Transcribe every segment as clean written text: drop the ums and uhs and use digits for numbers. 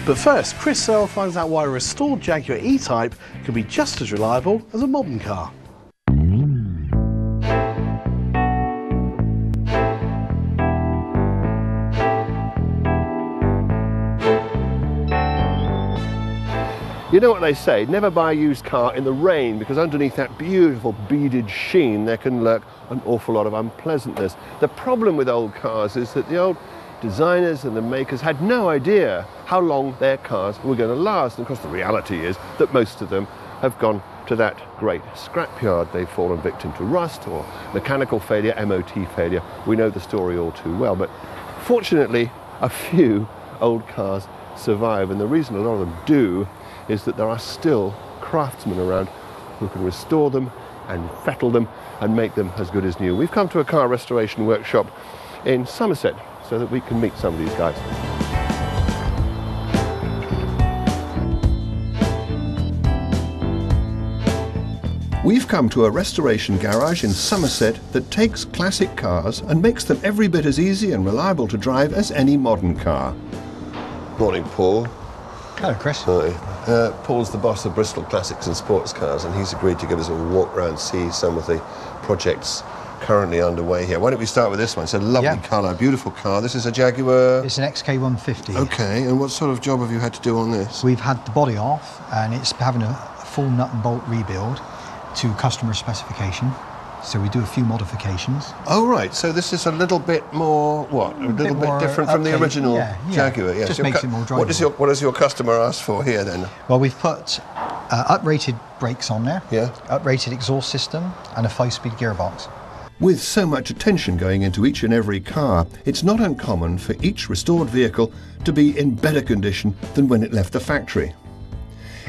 But first, Chris Serle finds out why a restored Jaguar E Type can be just as reliable as a modern car. You know what they say, never buy a used car in the rain, because underneath that beautiful beaded sheen there can lurk an awful lot of unpleasantness. The problem with old cars is that the old designers and the makers had no idea how long their cars were going to last. And of course the reality is that most of them have gone to that great scrapyard. They've fallen victim to rust or mechanical failure, MOT failure. We know the story all too well, but fortunately a few old cars survive, and the reason a lot of them do is that there are still craftsmen around who can restore them and fettle them and make them as good as new. We've come to a car restoration workshop in Somerset so that we can meet some of these guys. We've come to a restoration garage in Somerset that takes classic cars and makes them every bit as easy and reliable to drive as any modern car. Morning, Paul. Hello, Chris. Hi. Paul's the boss of Bristol Classics and Sports Cars, and he's agreed to give us a walk around, see some of the projects currently underway here. Why don't we start with this one? It's a lovely colour, beautiful car. This is a Jaguar... It's an XK150. Okay, and what sort of job have you had to do on this? We've had the body off, and it's having a full nut and bolt rebuild to customer specification. So we do a few modifications. Oh, right. So this is a little bit more, what? A little bit different from the original Jaguar. Yeah. Just makes it more drivable. What does your customer ask for here, then? Well, we've put uprated brakes on there, uprated exhaust system, and a 5-speed gearbox. With so much attention going into each and every car, it's not uncommon for each restored vehicle to be in better condition than when it left the factory.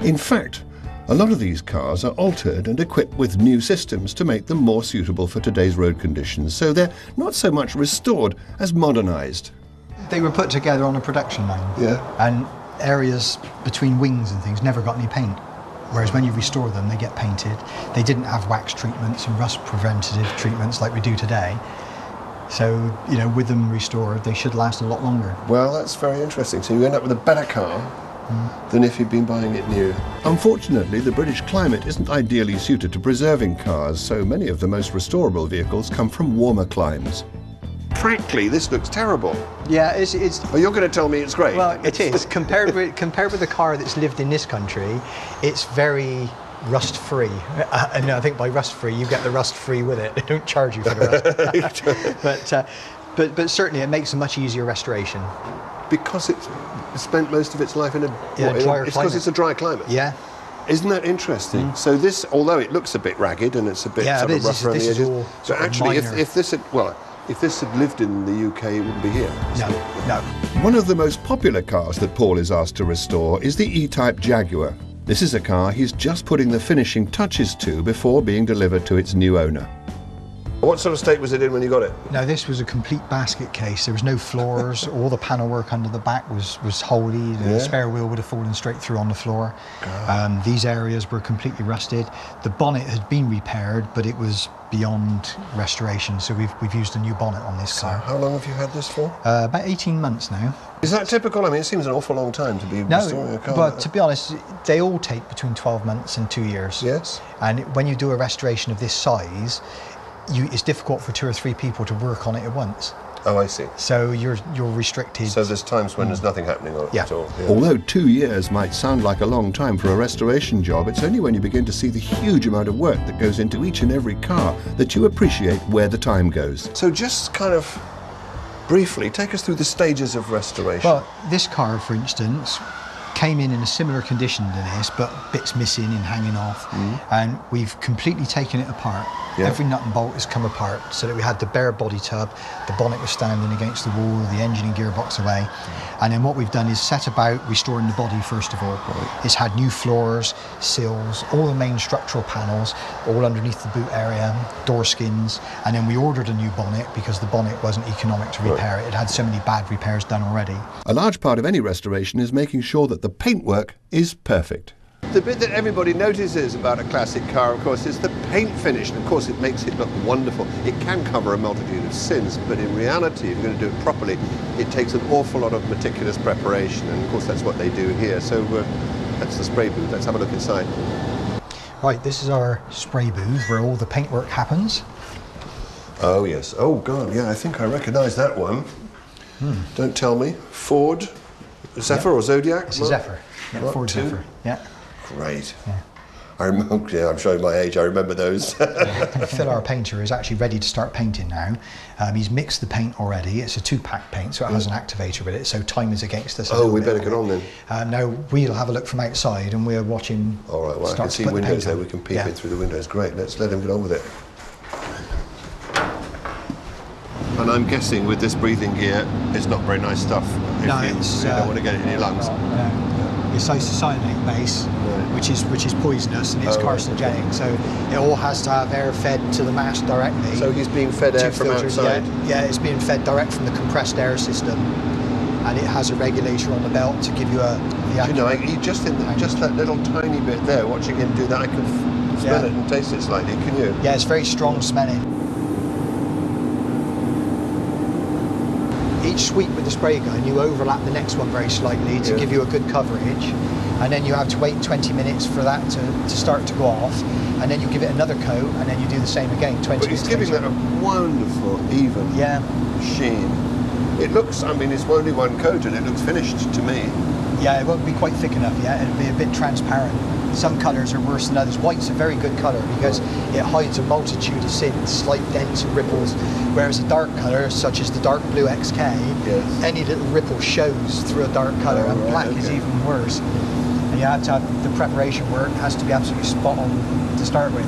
In fact, a lot of these cars are altered and equipped with new systems to make them more suitable for today's road conditions, so they're not so much restored as modernised. They were put together on a production line, and areas between wings and things never got any paint, whereas when you restore them they get painted. They didn't have wax treatments and rust preventative treatments like we do today. So, you know, with them restored, they should last a lot longer. Well, that's very interesting. So you end up with a better car than if you'd been buying it new. Unfortunately, the British climate isn't ideally suited to preserving cars, so many of the most restorable vehicles come from warmer climes. Frankly, this looks terrible. Yeah, it's... Well, you're going to tell me it's great. Well, it is. Compared with the car that's lived in this country, it's very rust-free. And I think by rust-free, you get the rust-free with it. They don't charge you for the rust. But certainly it makes a much easier restoration. Because it's spent most of its life in a drier climate. It's because it's a dry climate. Yeah. Isn't that interesting? So this, although it looks a bit ragged and it's a bit sort of rough around the edges, but actually if this had lived in the UK, it wouldn't be here. No. One of the most popular cars that Paul is asked to restore is the E-Type Jaguar. This is a car he's just putting the finishing touches to before being delivered to its new owner. What sort of state was it in when you got it? No, this was a complete basket case. There was no floors. All the panel work under the back was wholly. The spare wheel would have fallen straight through on the floor. These areas were completely rusted. The bonnet had been repaired, but it was beyond restoration. So we've used a new bonnet on this car. How long have you had this for? About 18 months now. Is that typical? I mean, it seems an awful long time to be restoring a car. But to be honest, they all take between 12 months and 2 years. Yes. And when you do a restoration of this size, it's difficult for 2 or 3 people to work on it at once. Oh, I see. So you're restricted. So there's times when there's nothing happening on it at all. Yeah. Although 2 years might sound like a long time for a restoration job, it's only when you begin to see the huge amount of work that goes into each and every car that you appreciate where the time goes. So just kind of briefly, take us through the stages of restoration. Well, this car, for instance, came in a similar condition to this, but bits missing and hanging off, and we've completely taken it apart. Every nut and bolt has come apart, so that we had the bare body tub, the bonnet was standing against the wall, the engine and gearbox away, and then what we've done is set about restoring the body first of all. It's had new floors, sills, all the main structural panels, all underneath the boot area, door skins, and then we ordered a new bonnet because the bonnet wasn't economic to repair it. It had so many bad repairs done already. A large part of any restoration is making sure that the paintwork is perfect. The bit that everybody notices about a classic car, of course, is the paint finish. And of course, it makes it look wonderful. It can cover a multitude of sins, but in reality, if you're going to do it properly, it takes an awful lot of meticulous preparation. And of course, that's what they do here. So that's the spray booth. Let's have a look inside. Right, this is our spray booth where all the paintwork happens. Oh, yes. Oh, God, yeah, I think I recognise that one. Don't tell me. Ford, Zephyr or Zodiac? It's a Zephyr. Yeah, Ford Zephyr. Yeah. Great. Yeah. I remember, yeah, I'm showing my age, I remember those. Phil, our painter, is actually ready to start painting now. He's mixed the paint already. It's a 2-pack paint, so it has an activator with it, so time is against us. Oh, we better get on then. Now, we'll have a look from outside and we're watching. All right, well, I can see windows there. We can peep in through the windows. Great, let's let him get on with it. And I'm guessing with this breathing gear, it's not very nice stuff. You don't want to get it in your lungs. No. It's isocyanate base, which is poisonous and it's carcinogenic. So it all has to have air fed to the mast directly. So he's being fed air from outside? Yeah, it's being fed direct from the compressed air system, and it has a regulator on the belt to give you you know, just that little tiny bit there, watching him do that, I can smell it and taste it slightly. Can you? Yeah, it's very strong smelling. Each sweep with the spray gun, you overlap the next one very slightly to give you a good coverage, and then you have to wait 20 minutes for that to start to go off, and then you give it another coat, and then you do the same again. 20 but he's giving that a wonderful, even sheen. It looks, I mean, it's only one coat, and it looks finished to me. Yeah, it won't be quite thick enough yet. It'll be a bit transparent. Some colours are worse than others. White's a very good colour because it hides a multitude of sins, slight dents and ripples, whereas a dark colour, such as the dark blue XK, any little ripple shows through a dark colour, and black is even worse. And you have to have the preparation work has to be absolutely spot on to start with.